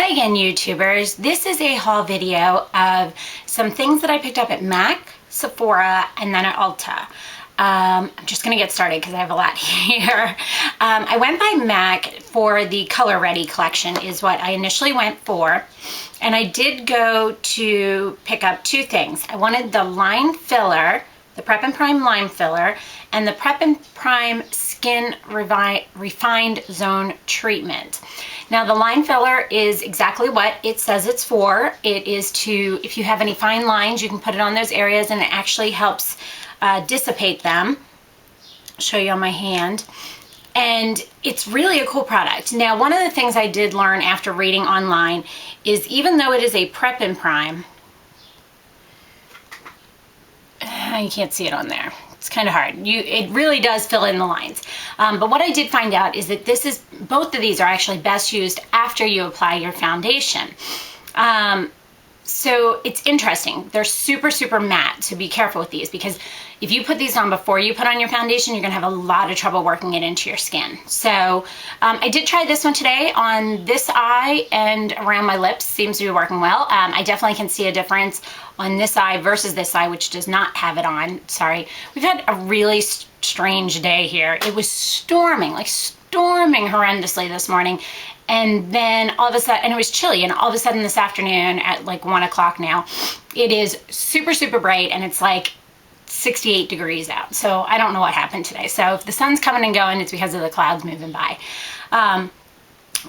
Hi again, YouTubers. This is a haul video of some things that I picked up at MAC, Sephora, and then at Ulta. I'm just going to get started because I have a lot here. I went by MAC for the Color Ready collection is what I initially went for. And I did go to pick up two things. I wanted the line filler, the Prep and Prime line filler, and the Prep and Prime Skin Refined Zone Treatment. Now the line filler is exactly what it says it's for. It is to, if you have any fine lines, you can put it on those areas and it actually helps dissipate them. I'll show you on my hand. And it's really a cool product. Now, one of the things I did learn after reading online is even though it is a Prep and Prime, you can't see it on there. It's kind of hard. It really does fill in the lines. But what I did find out is that both of these are actually best used after you apply your foundation. So it's interesting. They're super, super matte, so be careful with these because if you put these on before you put on your foundation, you're gonna have a lot of trouble working it into your skin. So I did try this one today on this eye and around my lips. Seems to be working well. I definitely can see a difference on this eye versus this eye, which does not have it on. Sorry. We've had a really strange day here. It was storming, like storming horrendously this morning. And then all of a sudden, and it was chilly, and all of a sudden this afternoon at like 1 o'clock now, it is super, super bright and it's like 68 degrees out. So I don't know what happened today. So if the sun's coming and going, it's because of the clouds moving by.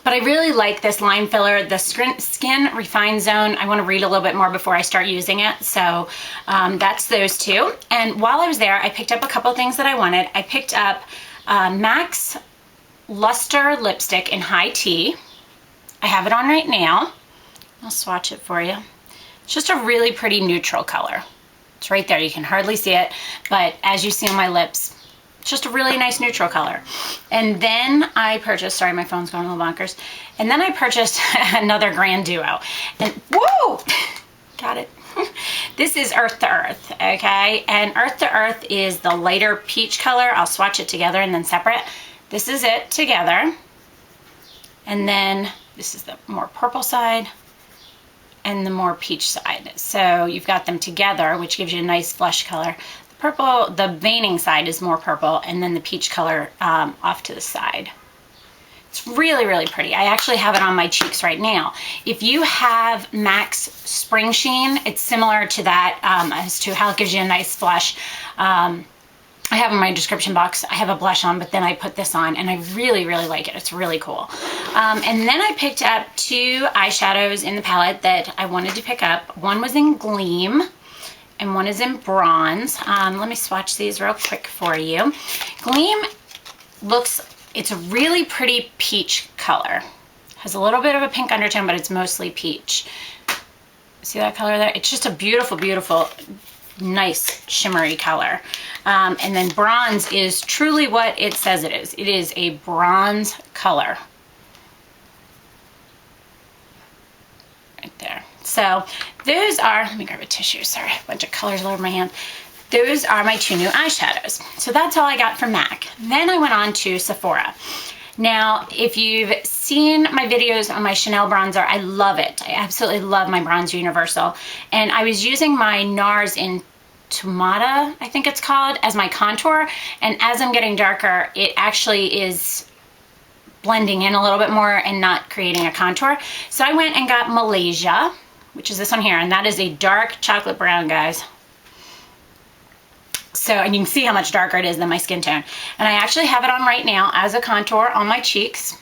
But I really like this line filler, the Skin Refined Zone. I want to read a little bit more before I start using it. So that's those two. And while I was there, I picked up a couple things that I wanted. I picked up MAC's Luster Lipstick in High Tea. I have it on right now. I'll swatch it for you. It's just a really pretty neutral color. It's right there. You can hardly see it, but as you see on my lips, it's just a really nice neutral color. And then I purchased, sorry, my phone's going a little bonkers. And then I purchased another Grand Duo. And whoa, got it. This is Earth to Earth, okay? And Earth to Earth is the lighter peach color. I'll swatch it together and then separate. This is it together, and then this is the more purple side and the more peach side. So you've got them together, which gives you a nice flesh color. The purple, the veining side is more purple, and then the peach color off to the side. It's really, really pretty. I actually have it on my cheeks right now. If you have MAC's Spring Sheen, it's similar to that as to how it gives you a nice flush. I have in my description box, I have a blush on, but then I put this on and I really, really like it. It's really cool. And then I picked up two eyeshadows in the palette that I wanted to pick up. One was in Gleam and one is in Bronze. Let me swatch these real quick for you. Gleam it's a really pretty peach color. Has a little bit of a pink undertone, but it's mostly peach. See that color there? It's just a beautiful, beautiful, nice shimmery color. And then Bronze is truly what it says it is. It is a bronze color. Right there. So those are, let me grab a tissue, sorry, a bunch of colors all over my hand. Those are my two new eyeshadows. So that's all I got from MAC. Then I went on to Sephora. Now, if you've seen my videos on my Chanel bronzer, I love it. I absolutely love my Bronze Universal. And I was using my NARS in Tomata, I think it's called, as my contour. And as I'm getting darker, it actually is blending in a little bit more and not creating a contour. So I went and got Malaysia, which is this one here. And that is a dark chocolate brown, guys. So, and you can see how much darker it is than my skin tone. And I actually have it on right now as a contour on my cheeks.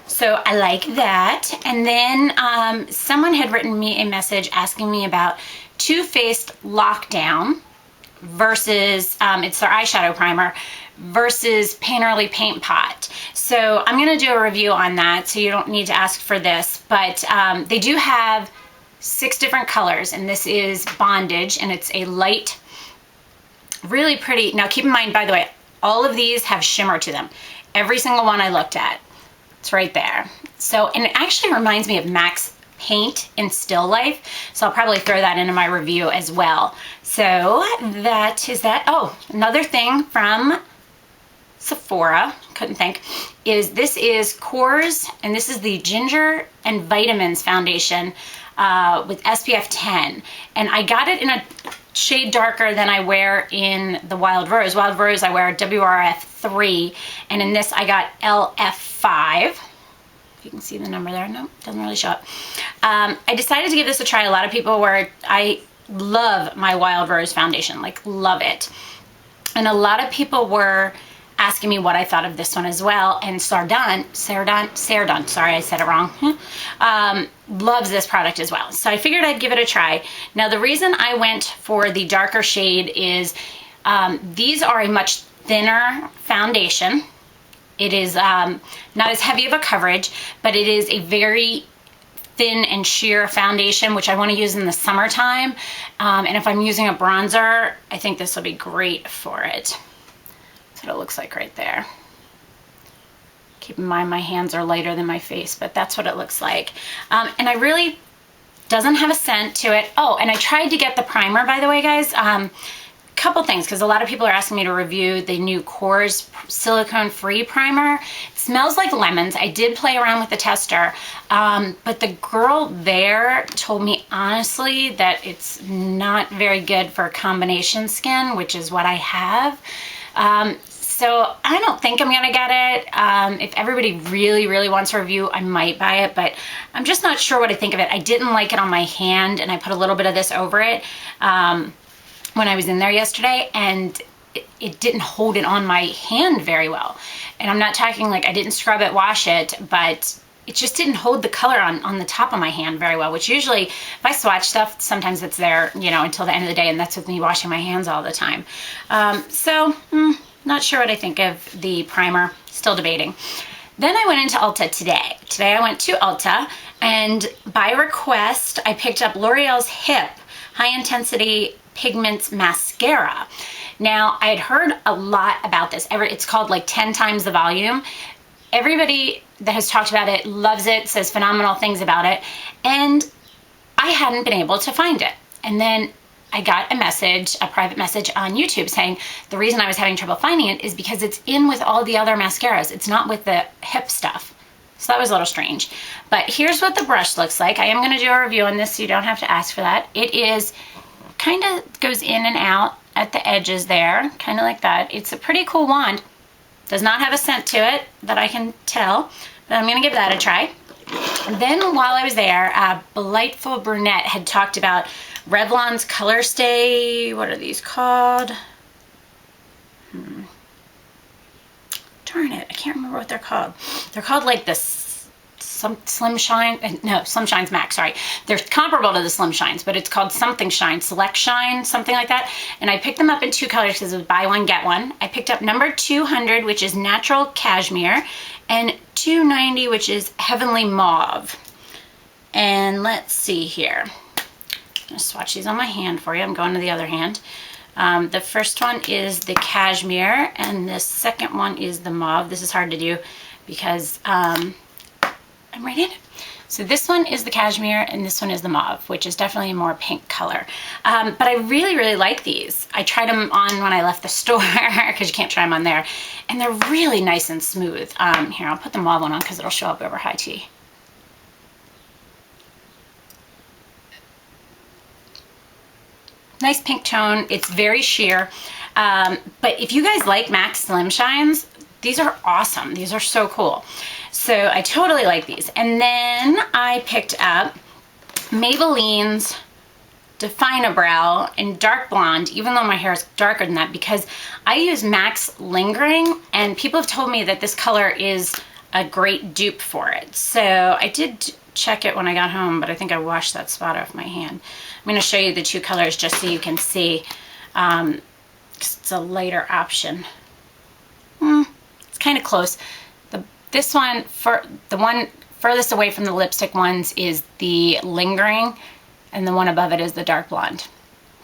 So I like that. And then someone had written me a message asking me about Too Faced Lockdown versus, it's their eyeshadow primer, versus Painterly Paint Pot. So I'm going to do a review on that, so you don't need to ask for this. But they do have 6 different colors, and this is Bondage, and it's a light, really pretty. Now keep in mind, by the way, all of these have shimmer to them. Every single one I looked at. It's right there. So, and it actually reminds me of MAC's Paint in Still Life. So I'll probably throw that into my review as well. So that is that. Oh, another thing from Sephora, couldn't think, is this is Korres, and this is the Ginger and Vitamins Foundation with SPF 10. And I got it in a shade darker than I wear in the Wild Rose. Wild Rose I wear WRF 3, and in this I got LF 5. You can see the number there. No, doesn't really show up. I decided to give this a try. A lot of people were, I love my Wild Rose foundation, like love it. And a lot of people were asking me what I thought of this one as well. And Sardon, sorry, I said it wrong, loves this product as well. So I figured I'd give it a try. Now the reason I went for the darker shade is these are a much thinner foundation. It is not as heavy of a coverage, but it is a very thin and sheer foundation, which I want to use in the summertime. And if I'm using a bronzer, I think this will be great for it. That's what it looks like right there. Keep in mind my hands are lighter than my face, but that's what it looks like. And I really, doesn't have a scent to it. Oh, and I tried to get the primer, by the way, guys. Couple things, because a lot of people are asking me to review the new Korres silicone-free primer. It smells like lemons. I did play around with the tester, but the girl there told me honestly that it's not very good for combination skin, which is what I have. So I don't think I'm gonna get it. If everybody really, really wants a review, I might buy it, but I'm just not sure what I think of it. I didn't like it on my hand, and I put a little bit of this over it when I was in there yesterday, and it didn't hold it on my hand very well. And I'm not talking like I didn't scrub it, wash it, but it just didn't hold the color on the top of my hand very well, which usually if I swatch stuff, sometimes it's there, you know, until the end of the day, and that's with me washing my hands all the time. Not sure what I think of the primer, still debating. Then I went into Ulta today. Today I went to Ulta, and by request, I picked up Loreal's HIP High Intensity Pigments Mascara. Now, I had heard a lot about this. It's called like 10 times the volume. Everybody that has talked about it loves it, says phenomenal things about it, and I hadn't been able to find it. And then I got a message, a private message on YouTube saying the reason I was having trouble finding it is because it's in with all the other mascaras. It's not with the HIP stuff. So that was a little strange. But here's what the brush looks like. I am going to do a review on this, so you don't have to ask for that. It is kind of goes in and out at the edges there, kind of like that. It's a pretty cool wand. Does not have a scent to it that I can tell, but I'm going to give that a try. Then while I was there, Delightful Brunette had talked about Revlon's Colorstay. What are these called? Darn it, I can't remember what they're called. They're called like the Slim Shine, no, Slim Shines Max, sorry. They're comparable to the Slim Shines, but it's called something Shine, Select Shine, something like that. And I picked them up in 2 colors because it was buy one, get one. I picked up number 200, which is Natural Cashmere, and 290, which is Heavenly Mauve. And let's see here. I'm gonna swatch these on my hand for you. I'm going to the other hand. The first one is the Cashmere, and the second one is the Mauve. This is hard to do because I'm right-handed. So this one is the Cashmere, and this one is the Mauve, which is definitely a more pink color. But I really, really like these. I tried them on when I left the store because you can't try them on there, and they're really nice and smooth. Here, I'll put the Mauve one on because it'll show up over High Tea. Nice pink tone. It's very sheer. But if you guys like MAC Slim Shines, these are awesome. These are so cool. So I totally like these. And then I picked up Maybelline's Define-A-Brow in Dark Blonde, even though my hair is darker than that, because I use Max Lingering, and people have told me that this color is a great dupe for it. So I did check it when I got home, but I think I washed that spot off my hand. I'm going to show you the 2 colors just so you can see. It's a lighter option. It's kind of close. This one, for the one furthest away from the lipstick ones, is the Lingering, and the one above it is the Dark Blonde.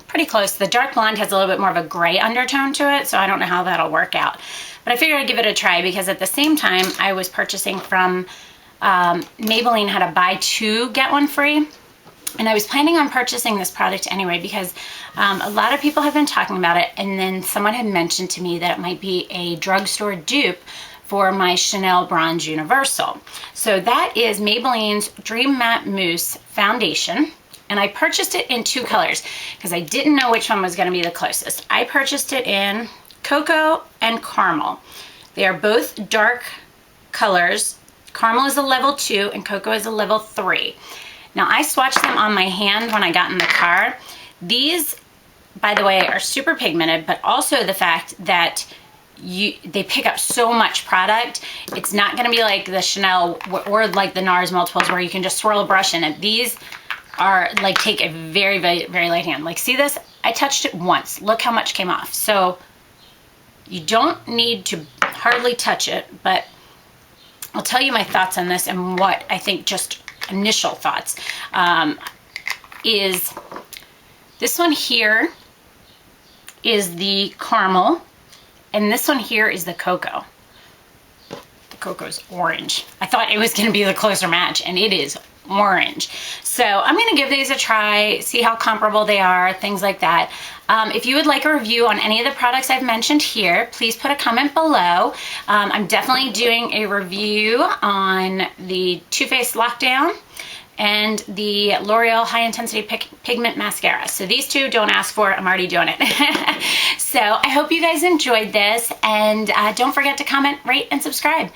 Pretty close. The Dark Blonde has a little bit more of a gray undertone to it, so I don't know how that'll work out. But I figured I'd give it a try because at the same time I was purchasing from Maybelline had a buy 2 get 1 free, and I was planning on purchasing this product anyway because a lot of people have been talking about it, and then someone had mentioned to me that it might be a drugstore dupe for my Chanel Bronze Universal. So that is Maybelline's Dream Matte Mousse Foundation. And I purchased it in 2 colors because I didn't know which one was going to be the closest. I purchased it in Cocoa and Caramel. They are both dark colors. Caramel is a level 2 and Cocoa is a level 3. Now I swatched them on my hand when I got in the car. These, by the way, are super pigmented, but also the fact that they pick up so much product. It's not going to be like the Chanel or like the NARS multiples where you can just swirl a brush in it. These are like, take a very, very, very light hand. Like, see this? I touched it once. Look how much came off. So you don't need to hardly touch it, but I'll tell you my thoughts on this and what I think, just initial thoughts, is this one here is the Caramel. And this one here is the Cocoa. The Cocoa's orange. I thought it was going to be the closer match, and it is orange. So I'm going to give these a try, see how comparable they are, things like that. If you would like a review on any of the products I've mentioned here, please put a comment below. I'm definitely doing a review on the Too Faced Lockdown and the L'Oreal High Intensity Pigment Mascara. So these two, don't ask for, I'm already doing it. So I hope you guys enjoyed this, and don't forget to comment, rate, and subscribe.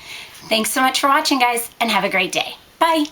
Thanks so much for watching, guys, and have a great day. Bye.